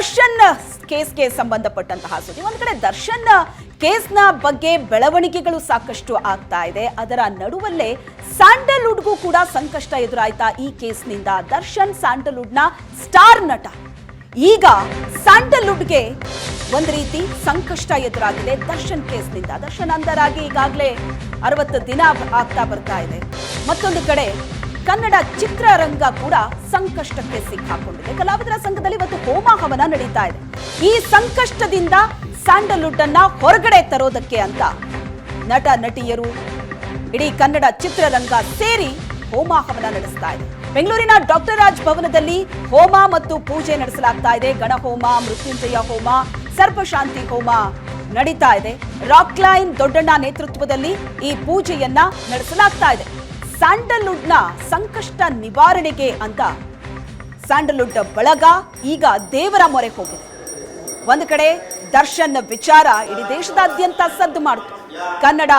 ದರ್ಶನ್ ಕೇಸ್ಗೆ ಸಂಬಂಧಪಟ್ಟಂತಹ ಸುದ್ದಿ. ಒಂದ್ ಕಡೆ ದರ್ಶನ್ ಕೇಸ್ನ ಬಗ್ಗೆ ಬೆಳವಣಿಗೆಗಳು ಸಾಕಷ್ಟು ಆಗ್ತಾ ಇದೆ. ಅದರ ನಡುವಲ್ಲೇ ಸ್ಯಾಂಡಲ್ವುಡ್ಗೂ ಕೂಡ ಸಂಕಷ್ಟ ಎದುರಾಯ್ತಾ ಈ ಕೇಸ್ನಿಂದ. ದರ್ಶನ್ ಸ್ಯಾಂಡಲ್ವುಡ್ನ ಸ್ಟಾರ್ ನಟ. ಈಗ ಸ್ಯಾಂಡಲ್ವುಡ್ಗೆ ಒಂದ್ ರೀತಿ ಸಂಕಷ್ಟ ಎದುರಾಗಿದೆ ದರ್ಶನ್ ಕೇಸ್ನಿಂದ. ದರ್ಶನ್ ಅಂಧರಾಗಿ ಈಗಾಗಲೇ 60 ದಿನ ಆಗ್ತಾ ಬರ್ತಾ ಇದೆ. ಮತ್ತೊಂದು ಕಡೆ ಕನ್ನಡ ಚಿತ್ರರಂಗ ಕೂಡ ಸಂಕಷ್ಟಕ್ಕೆ ಸಿಕ್ಕಾಕೊಂಡಿದೆ. ಕಲಾವಿದರ ಸಂಘದಲ್ಲಿ ಇವತ್ತು ಹೋಮಾಹವನ ನಡೀತಾ ಇದೆ. ಈ ಸಂಕಷ್ಟದಿಂದ ಸ್ಯಾಂಡಲ್ವುಡ್ ಅನ್ನ ಹೊರಗಡೆ ತರೋದಕ್ಕೆ ಅಂತ ನಟ ನಟಿಯರು, ಇಡೀ ಕನ್ನಡ ಚಿತ್ರರಂಗ ಸೇರಿ ಹೋಮಾಹವನ ನಡೆಸ್ತಾ ಇದೆ. ಬೆಂಗಳೂರಿನ ಡಾಕ್ಟರ್ ರಾಜ್ ಭವನದಲ್ಲಿ ಹೋಮ ಮತ್ತು ಪೂಜೆ ನಡೆಸಲಾಗ್ತಾ ಇದೆ. ಗಣಹೋಮ, ಮೃತ್ಯುಂಜಯ ಹೋಮ, ಸರ್ಪಶಾಂತಿ ಹೋಮ ನಡೀತಾ ಇದೆ. ರಾಕ್ಲೈನ್ ದೊಡ್ಡಣ್ಣ ನೇತೃತ್ವದಲ್ಲಿ ಈ ಪೂಜೆಯನ್ನ ನಡೆಸಲಾಗ್ತಾ ಇದೆ. ಸ್ಯಾಂಡಲ್ವುಡ್ನ ಸಂಕಷ್ಟ ನಿವಾರಣೆಗೆ ಅಂತ ಸ್ಯಾಂಡಲ್ವುಡ್ ಬಳಗ ಈಗ ದೇವರ ಮೊರೆ ಹೋಗಿದೆ. ಒಂದು ಕಡೆ ದರ್ಶನ್ ವಿಚಾರ ಇಡೀ ದೇಶದಾದ್ಯಂತ ಸದ್ದು ಮಾಡಿತು. ಕನ್ನಡ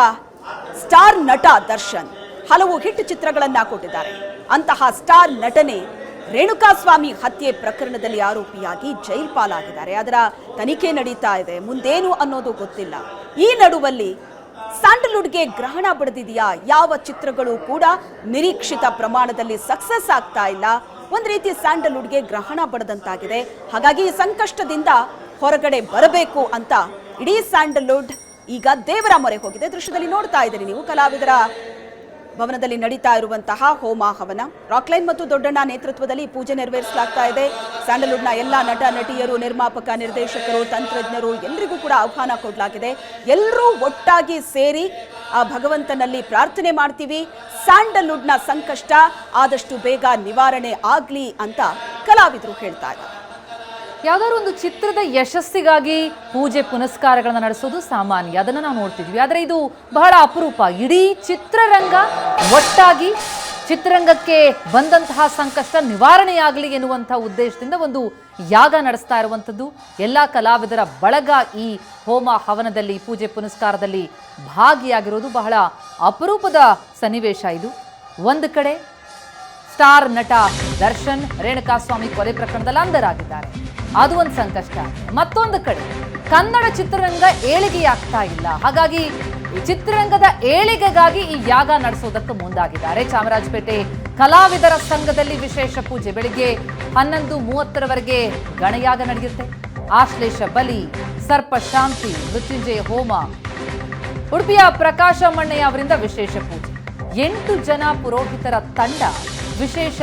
ಸ್ಟಾರ್ ನಟ ದರ್ಶನ್ ಹಲವು ಹಿಟ್ ಚಿತ್ರಗಳನ್ನ ಕೊಟ್ಟಿದ್ದಾರೆ. ಅಂತಹ ಸ್ಟಾರ್ ನಟನೆ ರೇಣುಕಾಸ್ವಾಮಿ ಹತ್ಯೆ ಪ್ರಕರಣದಲ್ಲಿ ಆರೋಪಿಯಾಗಿ ಜೈಲ್ ಪಾಲಾಗಿದ್ದಾರೆ. ಅದರ ತನಿಖೆ ನಡೀತಾ ಇದೆ. ಮುಂದೇನು ಅನ್ನೋದು ಗೊತ್ತಿಲ್ಲ. ಈ ನಡುವಲ್ಲಿ ಸ್ಯಾಂಡಲ್ವುಡ್ಗೆ ಗ್ರಹಣ ಬಡಿದಿದೆಯಾ? ಯಾವ ಚಿತ್ರಗಳು ಕೂಡ ನಿರೀಕ್ಷಿತ ಪ್ರಮಾಣದಲ್ಲಿ ಸಕ್ಸಸ್ ಆಗ್ತಾ ಇಲ್ಲ. ಒಂದ್ ರೀತಿ ಸ್ಯಾಂಡಲ್ವುಡ್ಗೆ ಗ್ರಹಣ ಬಡದಂತಾಗಿದೆ. ಹಾಗಾಗಿ ಈ ಸಂಕಷ್ಟದಿಂದ ಹೊರಗಡೆ ಬರಬೇಕು ಅಂತ ಇಡೀ ಸ್ಯಾಂಡಲ್ವುಡ್ ಈಗ ದೇವರ ಮೊರೆ ಹೋಗಿದೆ. ದೃಶ್ಯದಲ್ಲಿ ನೋಡ್ತಾ ಇದ್ದೀರಿ ನೀವು, ಕಲಾವಿದರ ಭವನದಲ್ಲಿ ನಡೀತಾ ಇರುವಂತಹ ಹೋಮ ಹವನ. ರಾಕ್ಲೈನ್ ಮತ್ತು ದೊಡ್ಡಣ್ಣ ನೇತೃತ್ವದಲ್ಲಿ ಪೂಜೆ ನೆರವೇರಿಸಲಾಗ್ತಾ ಇದೆ. ಸ್ಯಾಂಡಲ್ವುಡ್ನ ಎಲ್ಲ ನಟ ನಟಿಯರು, ನಿರ್ಮಾಪಕ, ನಿರ್ದೇಶಕರು, ತಂತ್ರಜ್ಞರು ಎಲ್ಲರಿಗೂ ಕೂಡ ಆಹ್ವಾನ ಕೊಡಲಾಗಿದೆ. ಎಲ್ಲರೂ ಒಟ್ಟಾಗಿ ಸೇರಿ ಆ ಭಗವಂತನಲ್ಲಿ ಪ್ರಾರ್ಥನೆ ಮಾಡ್ತೀವಿ, ಸ್ಯಾಂಡಲ್ವುಡ್ನ ಸಂಕಷ್ಟ ಆದಷ್ಟು ಬೇಗ ನಿವಾರಣೆ ಆಗ್ಲಿ ಅಂತ ಕಲಾವಿದರು ಹೇಳ್ತಾ ಇದ್ದಾರೆ. ಯಾವ್ದಾದ್ರು ಒಂದು ಚಿತ್ರದ ಯಶಸ್ಸಿಗಾಗಿ ಪೂಜೆ ಪುನಸ್ಕಾರಗಳನ್ನ ನಡೆಸೋದು ಸಾಮಾನ್ಯ, ಅದನ್ನ ನಾವು ನೋಡ್ತಿದ್ವಿ. ಆದರೆ ಇದು ಬಹಳ ಅಪರೂಪ. ಇಡೀ ಚಿತ್ರರಂಗ ಒಟ್ಟಾಗಿ ಚಿತ್ರರಂಗಕ್ಕೆ ಬಂದಂತಹ ಸಂಕಷ್ಟ ನಿವಾರಣೆಯಾಗಲಿ ಎನ್ನುವಂತಹ ಉದ್ದೇಶದಿಂದ ಒಂದು ಯಾಗ ನಡೆಸ್ತಾ ಇರುವಂಥದ್ದು. ಎಲ್ಲ ಕಲಾವಿದರ ಬಳಗ ಈ ಹೋಮ ಹವನದಲ್ಲಿ, ಪೂಜೆ ಪುನಸ್ಕಾರದಲ್ಲಿ ಭಾಗಿಯಾಗಿರೋದು ಬಹಳ ಅಪರೂಪದ ಸನ್ನಿವೇಶ ಇದು. ಒಂದು ಕಡೆ ಸ್ಟಾರ್ ನಟ ದರ್ಶನ್ ರೇಣುಕಾಸ್ವಾಮಿ ಕೊಲೆ ಪ್ರಕರಣದಲ್ಲಿ ಅಂಧರಾಗಿದ್ದಾರೆ, ಅದು ಒಂದು ಸಂಕಷ್ಟ. ಮತ್ತೊಂದು ಕಡೆ ಕನ್ನಡ ಚಿತ್ರರಂಗ ಏಳಿಗೆಯಾಗ್ತಾ ಇಲ್ಲ. ಹಾಗಾಗಿ ಚಿತ್ರರಂಗದ ಏಳಿಗೆಗಾಗಿ ಈ ಯಾಗ ನಡೆಸೋದಕ್ಕೆ ಮುಂದಾಗಿದ್ದಾರೆ. ಚಾಮರಾಜಪೇಟೆ ಕಲಾವಿದರ ಸಂಘದಲ್ಲಿ ವಿಶೇಷ ಪೂಜೆ. ಬೆಳಿಗ್ಗೆ 11:30ರವರೆಗೆ ಗಣಯಾಗ ನಡೆಯುತ್ತೆ. ಆಶ್ಲೇಷ ಬಲಿ, ಸರ್ಪಶಾಂತಿ, ಮೃತ್ಯುಂಜಯ ಹೋಮ. ಉಡುಪಿಯ ಪ್ರಕಾಶ ಮಣ್ಣಯ್ಯ ಅವರಿಂದ ವಿಶೇಷ ಪೂಜೆ. 8 ಜನ ಪುರೋಹಿತರ ತಂಡ ವಿಶೇಷ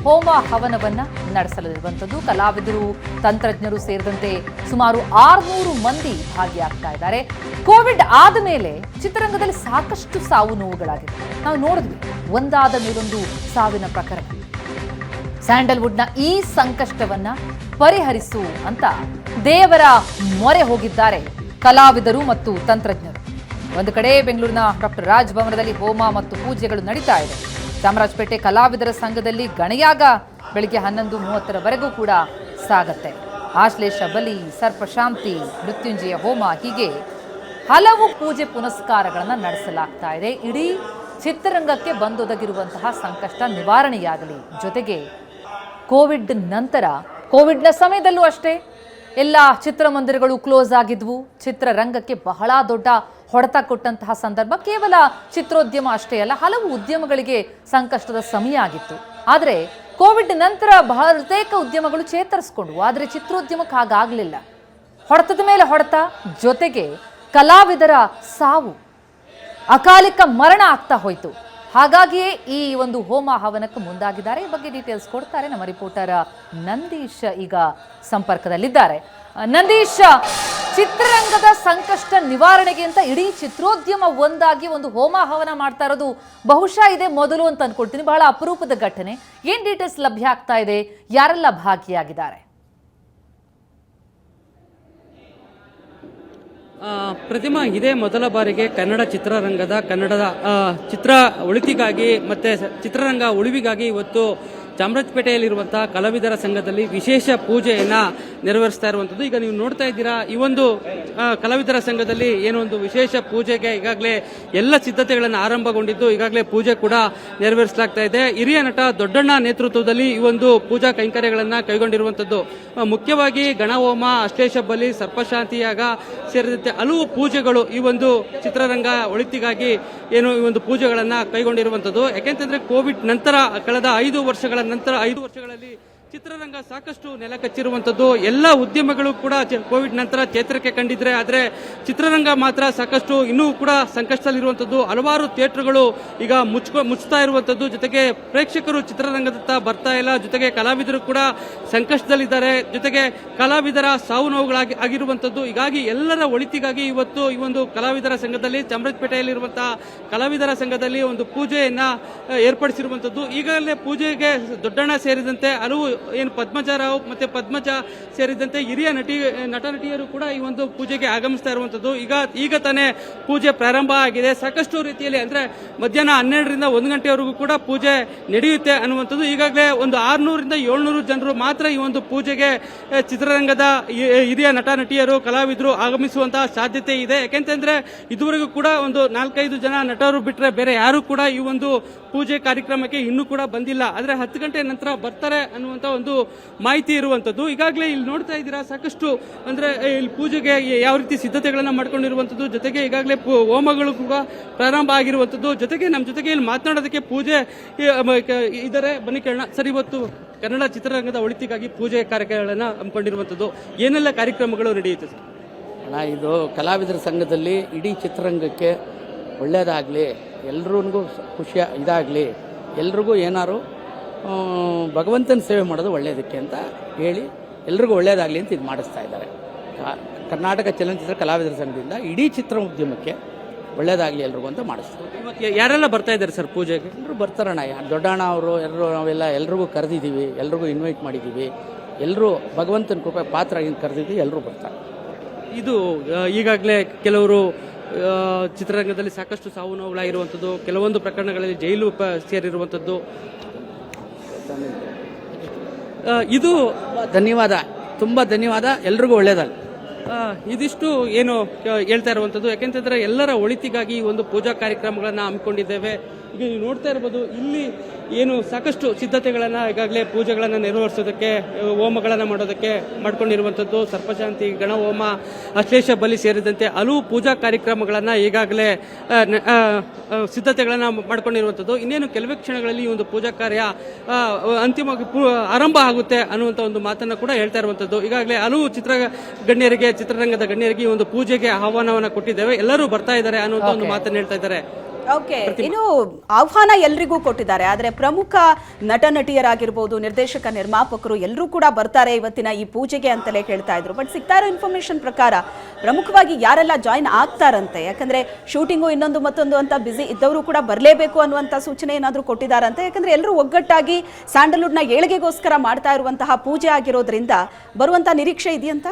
ಹೋಮ ಹವನವನ್ನ ನಡೆಸಲಿರುವಂಥದ್ದು. ಕಲಾವಿದರು, ತಂತ್ರಜ್ಞರು ಸೇರಿದಂತೆ ಸುಮಾರು 600 ಮಂದಿ ಭಾಗಿಯಾಗ್ತಾ ಇದ್ದಾರೆ. ಕೋವಿಡ್ ಆದ ಮೇಲೆ ಚಿತ್ರರಂಗದಲ್ಲಿ ಸಾಕಷ್ಟು ಸಾವು ನೋವುಗಳಾಗಿದೆ. ನಾವು ನೋಡಿದ್ವಿ ಒಂದಾದ ಮೇಲೊಂದು ಸಾವಿನ ಪ್ರಕರಣ. ಸ್ಯಾಂಡಲ್ವುಡ್ನ ಈ ಸಂಕಷ್ಟವನ್ನ ಪರಿಹರಿಸು ಅಂತ ದೇವರ ಮೊರೆ ಹೋಗಿದ್ದಾರೆ ಕಲಾವಿದರು ಮತ್ತು ತಂತ್ರಜ್ಞರು. ಒಂದು ಕಡೆ ಬೆಂಗಳೂರಿನ ಡಾಕ್ಟರ್ ರಾಜ್ ಭವನದಲ್ಲಿ ಹೋಮ ಮತ್ತು ಪೂಜೆಗಳು ನಡೀತಾ ಇದೆ. ಚಾಮರಾಜಪೇಟೆ ಕಲಾವಿದರ ಸಂಘದಲ್ಲಿ ಗಣಯಾಗ ಬೆಳಿಗ್ಗೆ 11:30ರವರೆಗೂ ಕೂಡ ಸಾಗತ್ತೆ. ಆಶ್ಲೇಷ ಬಲಿ, ಸರ್ಪಶಾಂತಿ, ಮೃತ್ಯುಂಜಯ ಹೋಮ, ಹೀಗೆ ಹಲವು ಪೂಜೆ ಪುನಸ್ಕಾರಗಳನ್ನು ನಡೆಸಲಾಗ್ತಾ ಇದೆ. ಇಡೀ ಚಿತ್ರರಂಗಕ್ಕೆ ಬಂದೊದಗಿರುವಂತಹ ಸಂಕಷ್ಟ ನಿವಾರಣೆಯಾಗಲಿ. ಜೊತೆಗೆ ಕೋವಿಡ್ ನಂತರ, ಕೋವಿಡ್ನ ಸಮಯದಲ್ಲೂ ಅಷ್ಟೇ ಎಲ್ಲ ಚಿತ್ರಮಂದಿರಗಳು ಕ್ಲೋಸ್ ಆಗಿದ್ವು. ಚಿತ್ರರಂಗಕ್ಕೆ ಬಹಳ ದೊಡ್ಡ ಹೊಡೆತ ಕೊಟ್ಟಂತಹ ಸಂದರ್ಭ. ಕೇವಲ ಚಿತ್ರೋದ್ಯಮ ಅಷ್ಟೇ ಅಲ್ಲ, ಹಲವು ಉದ್ಯಮಗಳಿಗೆ ಸಂಕಷ್ಟದ ಸಮಯ ಆಗಿತ್ತು. ಆದರೆ ಕೋವಿಡ್ ನಂತರ ಬಹುತೇಕ ಉದ್ಯಮಗಳು ಚೇತರಿಸಿಕೊಂಡ್ವು. ಆದರೆ ಚಿತ್ರೋದ್ಯಮಕ್ಕೆ ಹಾಗಾಗಲಿಲ್ಲ. ಹೊಡೆತದ ಮೇಲೆ ಹೊಡೆತ, ಜೊತೆಗೆ ಕಲಾವಿದರ ಸಾವು, ಅಕಾಲಿಕ ಮರಣ ಆಗ್ತಾ ಹೋಯಿತು. ಹಾಗಾಗಿಯೇ ಈ ಒಂದು ಹೋಮ ಹವನಕ್ಕೆ ಮುಂದಾಗಿದ್ದಾರೆ. ಈ ಬಗ್ಗೆ ಡೀಟೇಲ್ಸ್ ಕೊಡ್ತಾರೆ ನಮ್ಮ ರಿಪೋರ್ಟರ್ ನಂದೀಶ್, ಈಗ ಸಂಪರ್ಕದಲ್ಲಿದ್ದಾರೆ. ನಂದೀಶ್, ಚಿತ್ರರಂಗದ ಸಂಕಷ್ಟ ನಿವಾರಣೆಗೆ ಅಂತ ಇಡೀ ಚಿತ್ರೋದ್ಯಮ ಒಂದಾಗಿ ಒಂದು ಹೋಮ ಹವನ ಮಾಡ್ತಾ ಇರೋದು ಬಹುಶಃ ಇದೆ ಮೊದಲು ಅಂತ ಅನ್ಕೊಳ್ತೀನಿ. ಬಹಳ ಅಪರೂಪದ ಘಟನೆ. ಏನ್ ಡೀಟೇಲ್ಸ್ ಲಭ್ಯ ಆಗ್ತಾ ಇದೆ? ಯಾರೆಲ್ಲ ಭಾಗಿಯಾಗಿದ್ದಾರೆ? ಪ್ರತಿಮಾ, ಇದೇ ಮೊದಲ ಬಾರಿಗೆ ಕನ್ನಡ ಚಿತ್ರರಂಗದ ಚಿತ್ರ ಒಳಿತಿಗಾಗಿ ಮತ್ತೆ ಚಿತ್ರರಂಗ ಉಳಿವಿಗಾಗಿ ಇವತ್ತು ಚಾಮರಾಜಪೇಟೆಯಲ್ಲಿರುವಂತಹ ಕಲಾವಿದರ ಸಂಘದಲ್ಲಿ ವಿಶೇಷ ಪೂಜೆಯನ್ನ ನೆರವೇರಿಸ್ತಾ ಇರುವಂತದ್ದು. ಈಗ ನೀವು ನೋಡ್ತಾ ಇದ್ದೀರಾ, ಈ ಒಂದು ಕಲಾವಿದರ ಸಂಘದಲ್ಲಿ ಏನೋ ಒಂದು ವಿಶೇಷ ಪೂಜೆಗೆ ಈಗಾಗಲೇ ಎಲ್ಲ ಸಿದ್ಧತೆಗಳನ್ನು ಆರಂಭಗೊಂಡಿದ್ದು, ಈಗಾಗಲೇ ಪೂಜೆ ಕೂಡ ನೆರವೇರಿಸಲಾಗ್ತಾ ಇದೆ. ಹಿರಿಯ ನಟ ದೊಡ್ಡಣ್ಣ ನೇತೃತ್ವದಲ್ಲಿ ಈ ಒಂದು ಪೂಜಾ ಕೈಂಕರ್ಯಗಳನ್ನ ಕೈಗೊಂಡಿರುವಂತದ್ದು. ಮುಖ್ಯವಾಗಿ ಗಣಹೋಮ, ಅಶ್ಲೇಷ ಬಲಿ, ಸರ್ಪಶಾಂತಿಯಾಗ ಸೇರಿದಂತೆ ಹಲವು ಪೂಜೆಗಳು ಈ ಒಂದು ಚಿತ್ರರಂಗ ಒಳಿತಿಗಾಗಿ ಏನು ಈ ಒಂದು ಪೂಜೆಗಳನ್ನ ಕೈಗೊಂಡಿರುವಂತದ್ದು. ಯಾಕೆಂತಂದ್ರೆ ಕೋವಿಡ್ ನಂತರ ಕಳೆದ 5 ವರ್ಷಗಳಲ್ಲಿ ಚಿತ್ರರಂಗ ಸಾಕಷ್ಟು ನೆಲಕಚ್ಚಿರುವಂತದ್ದು. ಎಲ್ಲ ಉದ್ಯಮಗಳು ಕೂಡ ಕೋವಿಡ್ ನಂತರ ಚೇತರಿಕೆ ಕಂಡಿದ್ರೆ, ಆದರೆ ಚಿತ್ರರಂಗ ಮಾತ್ರ ಸಾಕಷ್ಟು ಇನ್ನೂ ಕೂಡ ಸಂಕಷ್ಟದಲ್ಲಿರುವಂತದ್ದು. ಹಲವಾರು ಥಿಯೇಟರ್ಗಳು ಈಗ ಮುಚ್ತಾ ಇರುವಂತದ್ದು. ಜೊತೆಗೆ ಪ್ರೇಕ್ಷಕರು ಚಿತ್ರರಂಗದತ್ತ ಬರ್ತಾ ಇಲ್ಲ. ಜೊತೆಗೆ ಕಲಾವಿದರು ಕೂಡ ಸಂಕಷ್ಟದಲ್ಲಿದ್ದಾರೆ. ಜೊತೆಗೆ ಕಲಾವಿದರ ಸಾವು ನೋವುಗಳಾಗಿ ಆಗಿರುವಂತದ್ದು. ಹೀಗಾಗಿ ಎಲ್ಲರ ಒಳಿತಿಗಾಗಿ ಇವತ್ತು ಈ ಒಂದು ಕಲಾವಿದರ ಸಂಘದಲ್ಲಿ, ಚಾಮರಾಜಪೇಟೆಯಲ್ಲಿರುವಂತಹ ಕಲಾವಿದರ ಸಂಘದಲ್ಲಿ ಒಂದು ಪೂಜೆಯನ್ನ ಏರ್ಪಡಿಸಿರುವಂತದ್ದು. ಈಗಾಗಲೇ ಪೂಜೆಗೆ ದೊಡ್ಡಣ್ಣ ಸೇರಿದಂತೆ ಹಲವು ಏನು ಪದ್ಮಜರಾವ್ ಮತ್ತೆ ಪದ್ಮಜ ಸೇರಿದಂತೆ ಹಿರಿಯ ನಟ ನಟಿಯರು ಕೂಡ ಈ ಒಂದು ಪೂಜೆಗೆ ಆಗಮಿಸ್ತಾ ಇರುವಂತದ್ದು. ಈಗ ತಾನೇ ಪೂಜೆ ಪ್ರಾರಂಭ ಆಗಿದೆ. ಸಾಕಷ್ಟು ರೀತಿಯಲ್ಲಿ ಅಂದ್ರೆ ಮಧ್ಯಾಹ್ನ 12ರಿಂದ 1 ಗಂಟೆವರೆಗೂ ಕೂಡ ಪೂಜೆ ನಡೆಯುತ್ತೆ ಅನ್ನುವಂಥದ್ದು. ಈಗಾಗಲೇ ಒಂದು 600ರಿಂದ 700 ಜನರು ಮಾತ್ರ ಈ ಒಂದು ಪೂಜೆಗೆ ಚಿತ್ರರಂಗದ ಹಿರಿಯ ನಟ ನಟಿಯರು, ಕಲಾವಿದರು ಆಗಮಿಸುವಂತಹ ಸಾಧ್ಯತೆ ಇದೆ. ಯಾಕೆಂತಂದ್ರೆ ಇದುವರೆಗೂ ಕೂಡ ಒಂದು 4-5 ಜನ ನಟರು ಬಿಟ್ಟರೆ ಬೇರೆ ಯಾರು ಕೂಡ ಈ ಒಂದು ಪೂಜೆ ಕಾರ್ಯಕ್ರಮಕ್ಕೆ ಇನ್ನೂ ಕೂಡ ಬಂದಿಲ್ಲ. ಆದ್ರೆ 10 ಗಂಟೆ ನಂತರ ಬರ್ತಾರೆ ಅನ್ನುವಂತ ಒಂದು ಮಾಹಿತಿ ಇರುವಂತದ್ದು. ಈಗಾಗಲೇ ಇಲ್ಲಿ ನೋಡ್ತಾ ಇದ್ದೀರಾ, ಸಾಕಷ್ಟು ಅಂದ್ರೆ ಇಲ್ಲಿ ಪೂಜೆಗೆ ಯಾವ ರೀತಿ ಸಿದ್ಧತೆಗಳನ್ನ ಮಾಡ್ಕೊಂಡಿರುವಂತದ್ದು. ಜೊತೆಗೆ ಈಗಾಗಲೇ ಹೋಮಗಳು ಕೂಡ ಪ್ರಾರಂಭ ಆಗಿರುವಂತದ್ದು. ಜೊತೆಗೆ ನಮ್ಮ ಜೊತೆಗೆ ಇಲ್ಲಿ ಮಾತನಾಡೋದಕ್ಕೆ ಪೂಜೆ ಇದ್ದಾರೆ. ಬನ್ನಿ ಕೇಳೋಣ ಸರ್. ಇವತ್ತು ಕನ್ನಡ ಚಿತ್ರರಂಗದ ಒಳಿತಿಗಾಗಿ ಪೂಜೆ ಕಾರ್ಯಕ್ರಮಗಳನ್ನ ಹಮ್ಮಿಕೊಂಡಿರುವಂತದ್ದು, ಏನೆಲ್ಲ ಕಾರ್ಯಕ್ರಮಗಳು ನಡೆಯುತ್ತೆ ಸರ್? ಇದು ಕಲಾವಿದರ ಸಂಘದಲ್ಲಿ ಇಡೀ ಚಿತ್ರರಂಗಕ್ಕೆ ಒಳ್ಳೆಯದಾಗಲಿ, ಎಲ್ರಿಗೂ ಖುಷಿ ಇದಾಗಲಿ, ಎಲ್ರಿಗೂ ಏನಾರು ಭಗವಂತನ ಸೇವೆ ಮಾಡೋದು ಒಳ್ಳೆಯದಕ್ಕೆ ಅಂತ ಹೇಳಿ ಎಲ್ರಿಗೂ ಒಳ್ಳೆಯದಾಗಲಿ ಅಂತ ಇದು ಮಾಡಿಸ್ತಾ ಇದ್ದಾರೆ. ಕರ್ನಾಟಕ ಚಲನಚಿತ್ರ ಕಲಾವಿದರ ಸಂಘದಿಂದ ಇಡೀ ಚಿತ್ರ ಉದ್ಯಮಕ್ಕೆ ಒಳ್ಳೆಯದಾಗಲಿ ಎಲ್ರಿಗೂ ಅಂತ ಮಾಡಿಸ್ತಾರೆ. ಇವತ್ತು ಯಾರೆಲ್ಲ ಬರ್ತಾ ಇದ್ದಾರೆ ಸರ್ ಪೂಜೆಗೆ? ಎಲ್ಲರೂ ಬರ್ತಾರಣ್ಣ. ದೊಡ್ಡಣ್ಣ ಅವರು ನಾವೆಲ್ಲ ಎಲ್ರಿಗೂ ಕರೆದಿದ್ದೀವಿ, ಎಲ್ರಿಗೂ ಇನ್ವೈಟ್ ಮಾಡಿದ್ದೀವಿ. ಎಲ್ಲರೂ ಭಗವಂತನ ಕೃಪೆ ಪಾತ್ರ ಏನು ಕರೆದಿದ್ದೀವಿ, ಎಲ್ಲರೂ ಬರ್ತಾರೆ. ಇದು ಈಗಾಗಲೇ ಕೆಲವರು ಚಿತ್ರರಂಗದಲ್ಲಿ ಸಾಕಷ್ಟು ಸಾವು ನೋವುಗಳಾಗಿರುವಂಥದ್ದು, ಕೆಲವೊಂದು ಪ್ರಕರಣಗಳಲ್ಲಿ ಜೈಲು ಸೇರಿರುವಂಥದ್ದು. ಇದು ಧನ್ಯವಾದ, ತುಂಬ ಧನ್ಯವಾದ, ಎಲ್ರಿಗೂ ಒಳ್ಳೆಯದಲ್ಲ. ಇದಿಷ್ಟು ಏನು ಹೇಳ್ತಾ ಇರುವಂಥದ್ದು. ಯಾಕೆಂತಂದ್ರೆ ಎಲ್ಲರ ಒಳಿತಿಗಾಗಿ ಈ ಒಂದು ಪೂಜಾ ಕಾರ್ಯಕ್ರಮಗಳನ್ನ ಹಮ್ಮಿಕೊಂಡಿದ್ದೇವೆ. ಈಗ ನೀವು ನೋಡ್ತಾ ಇರ್ಬೋದು, ಇಲ್ಲಿ ಏನು ಸಾಕಷ್ಟು ಸಿದ್ಧತೆಗಳನ್ನ ಈಗಾಗಲೇ ಪೂಜೆಗಳನ್ನ ನೆರವೇರಿಸೋದಕ್ಕೆ, ಹೋಮಗಳನ್ನ ಮಾಡೋದಕ್ಕೆ ಮಾಡ್ಕೊಂಡಿರುವಂಥದ್ದು. ಸರ್ಪಶಾಂತಿ, ಗಣಹೋಮ, ಅಶ್ಲೇಷ ಬಲಿ ಸೇರಿದಂತೆ ಹಲವು ಪೂಜಾ ಕಾರ್ಯಕ್ರಮಗಳನ್ನ ಈಗಾಗಲೇ ಸಿದ್ಧತೆಗಳನ್ನ ಮಾಡ್ಕೊಂಡಿರುವಂಥದ್ದು. ಇನ್ನೇನು ಕೆಲವೇ ಕ್ಷಣಗಳಲ್ಲಿ ಈ ಒಂದು ಪೂಜಾ ಕಾರ್ಯ ಅಂತಿಮವಾಗಿ ಆರಂಭ ಆಗುತ್ತೆ ಅನ್ನುವಂಥ ಒಂದು ಮಾತನ್ನ ಕೂಡ ಹೇಳ್ತಾ ಇರುವಂಥದ್ದು. ಈಗಾಗಲೇ ಹಲವು ಚಿತ್ರರಂಗದ ಗಣ್ಯರಿಗೆ ಈ ಒಂದು ಪೂಜೆಗೆ ಆಹ್ವಾನವನ್ನ ಕೊಟ್ಟಿದ್ದೇವೆ, ಎಲ್ಲರೂ ಬರ್ತಾ ಇದ್ದಾರೆ ಅನ್ನುವಂಥ ಒಂದು ಮಾತನ್ನ ಹೇಳ್ತಾ ಇದ್ದಾರೆ. ಓಕೆ, ಇನ್ನು ಆಹ್ವಾನ ಎಲ್ರಿಗೂ ಕೊಟ್ಟಿದ್ದಾರೆ. ಆದರೆ ಪ್ರಮುಖ ನಟ ನಟಿಯರಾಗಿರ್ಬೋದು, ನಿರ್ದೇಶಕ, ನಿರ್ಮಾಪಕರು ಎಲ್ಲರೂ ಕೂಡ ಬರ್ತಾರೆ ಇವತ್ತಿನ ಈ ಪೂಜೆಗೆ ಅಂತಲೇ ಹೇಳ್ತಾ ಇದ್ರು. ಬಟ್ ಸಿಗ್ತಾ ಇರೋ ಇನ್ಫಾರ್ಮೇಶನ್ ಪ್ರಕಾರ ಪ್ರಮುಖವಾಗಿ ಯಾರೆಲ್ಲ ಜಾಯಿನ್ ಆಗ್ತಾರಂತೆ, ಯಾಕಂದ್ರೆ ಶೂಟಿಂಗು ಇನ್ನೊಂದು ಮತ್ತೊಂದು ಅಂತ ಬ್ಯುಸಿ ಇದ್ದವರು ಕೂಡ ಬರಲೇಬೇಕು ಅನ್ನುವಂಥ ಸೂಚನೆ ಏನಾದರೂ ಕೊಟ್ಟಿದ್ದಾರಂತೆ. ಯಾಕಂದ್ರೆ ಎಲ್ಲರೂ ಒಗ್ಗಟ್ಟಾಗಿ ಸ್ಯಾಂಡಲ್ವುಡ್ನ ಏಳಿಗೆಗೋಸ್ಕರ ಮಾಡ್ತಾ ಇರುವಂತಹ ಪೂಜೆ ಆಗಿರೋದ್ರಿಂದ ಬರುವಂಥ ನಿರೀಕ್ಷೆ ಇದೆಯಂತ.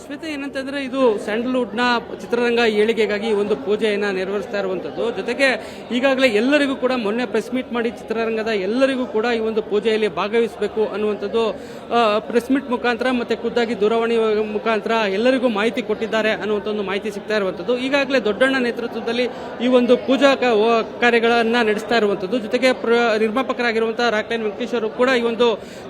ಶ್ವೇತ, ಏನಂತಂದ್ರೆ ಇದು ಸ್ಯಾಂಡಲ್ವುಡ್ನ ಚಿತ್ರರಂಗ ಏಳಿಗೆಗಾಗಿ ಒಂದು ಪೂಜೆಯನ್ನ ನೆರವೇರಿಸ್ತಾ ಇರುವಂತದ್ದು. ಜೊತೆಗೆ ಈಗಾಗಲೇ ಎಲ್ಲರಿಗೂ ಕೂಡ ಮೊನ್ನೆ ಪ್ರೆಸ್ ಮೀಟ್ ಮಾಡಿ ಚಿತ್ರರಂಗದ ಎಲ್ಲರಿಗೂ ಕೂಡ ಈ ಒಂದು ಪೂಜೆಯಲ್ಲಿ ಭಾಗವಹಿಸಬೇಕು ಅನ್ನುವಂಥದ್ದು ಪ್ರೆಸ್ ಮೀಟ್ ಮುಖಾಂತರ ಮತ್ತೆ ಖುದ್ದಾಗಿ ದೂರವಾಣಿ ಮುಖಾಂತರ ಎಲ್ಲರಿಗೂ ಮಾಹಿತಿ ಕೊಟ್ಟಿದ್ದಾರೆ ಅನ್ನುವಂಥ ಒಂದು ಮಾಹಿತಿ ಸಿಗ್ತಾ ಇರುವಂತದ್ದು. ಈಗಾಗಲೇ ದೊಡ್ಡಣ್ಣ ನೇತೃತ್ವದಲ್ಲಿ ಈ ಒಂದು ಪೂಜಾ ಕಾರ್ಯಗಳನ್ನ ನಡೆಸ್ತಾ ಇರುವಂತದ್ದು. ಜೊತೆಗೆ ನಿರ್ಮಾಪಕರಾಗಿರುವಂತಹ ರಾಕ್ಲೈನ್ ವೆಂಕಟೇಶ್ ಅವರು ಕೂಡ ಈ ಒಂದು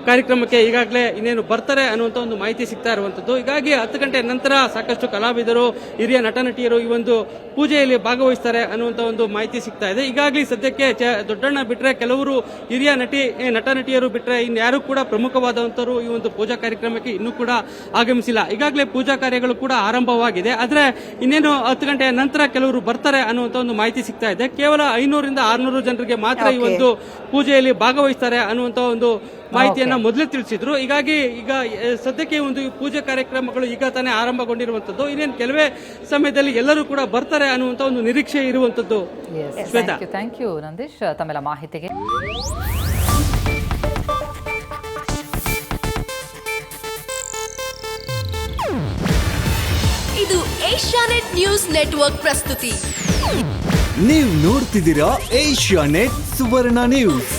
ಕಾರ್ಯಕ್ರಮಕ್ಕೆ ಈಗಾಗಲೇ ಇನ್ನೇನು ಬರ್ತಾರೆ ಅನ್ನುವಂಥ ಒಂದು ಮಾಹಿತಿ ಸಿಗ್ತಾ ಇರುವಂತದ್ದು. ಹೀಗಾಗಿ 10 ಗಂಟೆ ನಂತರ ಸಾಕಷ್ಟು ಕಲಾವಿದರು, ಹಿರಿಯ ನಟ ನಟಿಯರು ಈ ಒಂದು ಪೂಜೆಯಲ್ಲಿ ಭಾಗವಹಿಸ್ತಾರೆ ಅನ್ನುವಂಥ ಒಂದು ಮಾಹಿತಿ ಸಿಗ್ತಾ ಇದೆ. ಈಗಾಗಲೇ ಸದ್ಯಕ್ಕೆ ದೊಡ್ಡಣ್ಣ ಬಿಟ್ರೆ ಕೆಲವರು ಹಿರಿಯ ನಟ ನಟಿಯರು ಬಿಟ್ರೆ ಇನ್ಯಾರು ಕೂಡ ಪ್ರಮುಖವಾದಂತವರು ಈ ಒಂದು ಪೂಜಾ ಕಾರ್ಯಕ್ರಮಕ್ಕೆ ಇನ್ನೂ ಕೂಡ ಆಗಮಿಸಿಲ್ಲ. ಈಗಾಗಲೇ ಪೂಜಾ ಕಾರ್ಯಗಳು ಕೂಡ ಆರಂಭವಾಗಿದೆ. ಆದ್ರೆ ಇನ್ನೇನು 10 ಗಂಟೆಯ ನಂತರ ಕೆಲವರು ಬರ್ತಾರೆ ಅನ್ನುವಂಥ ಒಂದು ಮಾಹಿತಿ ಸಿಗ್ತಾ ಇದೆ. ಕೇವಲ 500ರಿಂದ 600 ಜನರಿಗೆ ಮಾತ್ರ ಈ ಒಂದು ಪೂಜೆಯಲ್ಲಿ ಭಾಗವಹಿಸ್ತಾರೆ ಅನ್ನುವಂಥ ಒಂದು ಮಾಹಿತಿಯನ್ನ ಮೊದಲೇ ತಿಳಿಸಿದ್ರು. ಹೀಗಾಗಿ ಈಗ ಸದ್ಯಕ್ಕೆ ಒಂದು ಪೂಜೆ ಕಾರ್ಯಕ್ರಮಗಳು ಈಗ ತಾನೇ ಆರಂಭಗೊಂಡಿರುವಂತದ್ದು. ಇನ್ನೇನು ಕೆಲವೇ ಸಮಯದಲ್ಲಿ ಎಲ್ಲರೂ ಕೂಡ ಬರ್ತಾರೆ ಅನ್ನುವಂತ ಒಂದು ನಿರೀಕ್ಷೆ ಇರುವಂತದ್ದು. ಥ್ಯಾಂಕ್ ಯು ನಂದೀಶ್ ತಮ್ಮೆಲ್ಲ ಮಾಹಿತಿಗೆ. ಇದು ಏಷ್ಯಾನೆಟ್ ನ್ಯೂಸ್ ನೆಟ್ವರ್ಕ್ ಪ್ರಸ್ತುತಿ. ನೀವು ನೋಡ್ತಿದ್ದೀರಾ ಏಷ್ಯಾ ನೆಟ್ ಸುವರ್ಣ ನ್ಯೂಸ್.